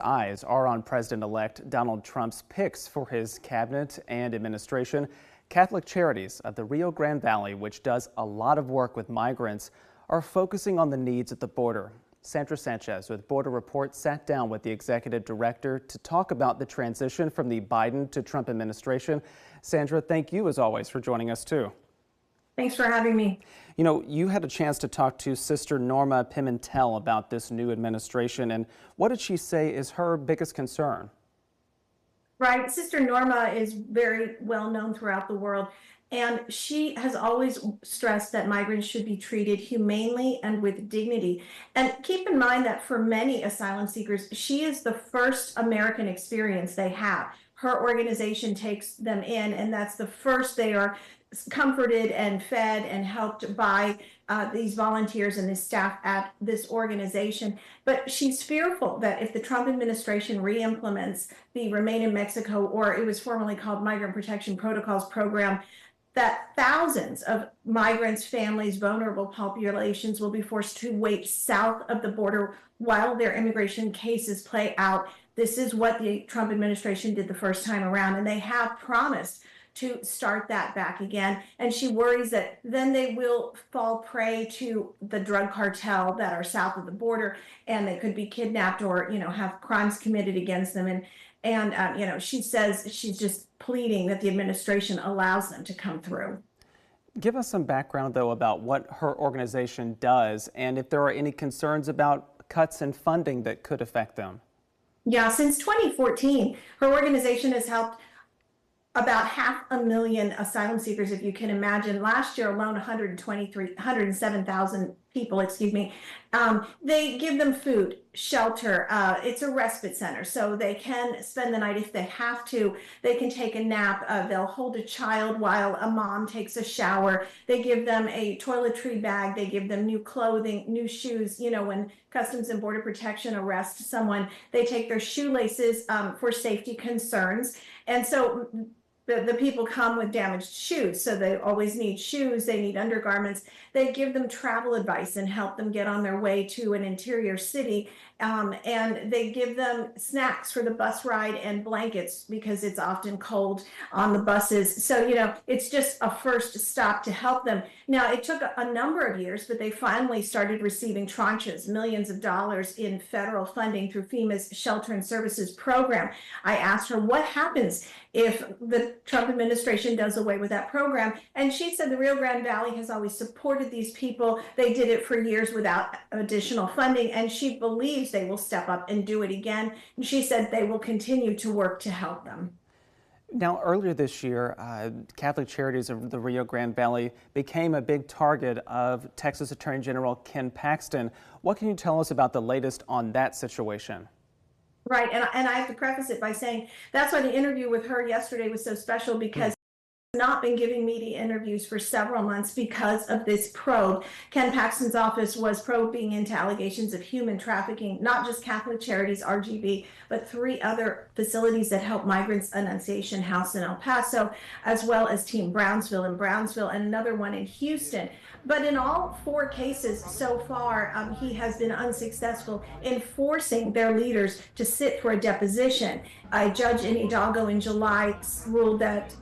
Eyes are on President-elect Donald Trump's picks for his cabinet and administration. Catholic Charities of the Rio Grande Valley, which does a lot of work with migrants, are focusing on the needs at the border. Sandra Sanchez with Border Report sat down with the executive director to talk about the transition from the Biden to Trump administration. Sandra, thank you as always for joining us too. Thanks for having me. You know, you had a chance to talk to Sister Norma Pimentel about this new administration, and what did she say is her biggest concern? Right. Sister Norma is very well known throughout the world, and she has always stressed that migrants should be treated humanely and with dignity. And keep in mind that for many asylum seekers, she is the first American experience they have. Her organization takes them in, and that's the first they are comforted and fed and helped by these volunteers and this staff at this organization. But she's fearful that if the Trump administration re-implements the Remain in Mexico, or it was formerly called Migrant Protection Protocols program, that thousands of migrants, families, vulnerable populations will be forced to wait south of the border while their immigration cases play out. This is what the Trump administration did the first time around, and they have promised to start that back again. And she worries that then they will fall prey to the drug cartel that are south of the border, and they could be kidnapped or, have crimes committed against them. And she says she's just pleading that the administration allows them to come through. Give us some background, though, about what her organization does and if there are any concerns about cuts in funding that could affect them. Yeah, since 2014, her organization has helped about 500,000 asylum seekers, if you can imagine. Last year alone, 107,000 people, they give them food, shelter. It's a respite center, so they can spend the night if they have to. They can take a nap. They'll hold a child while a mom takes a shower. They give them a toiletry bag. They give them new clothing, new shoes. When Customs and Border Protection arrests someone, they take their shoelaces for safety concerns. And so the people come with damaged shoes, so they always need shoes, they need undergarments. They give them travel advice and help them get on their way to an interior city. And they give them snacks for the bus ride and blankets because it's often cold on the buses. So, it's just a first stop to help them. Now, it took a number of years, but they finally started receiving tranches, millions of dollars in federal funding through FEMA's Shelter and Services program. I asked her what happens if the Trump administration does away with that program. And she said the Rio Grande Valley has always supported these people. They did it for years without additional funding, and she believes they will step up and do it again. And she said they will continue to work to help them. Now, earlier this year, Catholic Charities of the Rio Grande Valley became a big target of Texas Attorney General Ken Paxton. What can you tell us about the latest on that situation? Right, and I have to preface it by saying that's why the interview with her yesterday was so special, because not been giving media interviews for several months because of this probe. Ken Paxton's office was probing into allegations of human trafficking, not just Catholic Charities, RGV, but 3 other facilities that help migrants, Annunciation House in El Paso, as well as Team Brownsville in Brownsville, and another one in Houston. But in all 4 cases so far, he has been unsuccessful in forcing their leaders to sit for a deposition. A judge in Hidalgo in July ruled that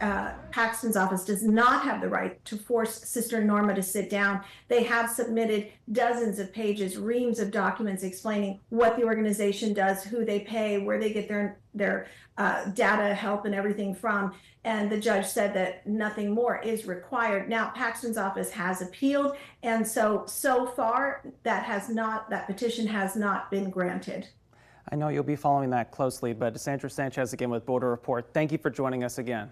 Paxton's office does not have the right to force Sister Norma to sit down. They have submitted dozens of pages, reams of documents explaining what the organization does, who they pay, where they get their data, help, and everything from. And the judge said that nothing more is required. Now, Paxton's office has appealed, and so far that petition has not been granted. I know you'll be following that closely, but Sandra Sanchez again with Border Report. Thank you for joining us again.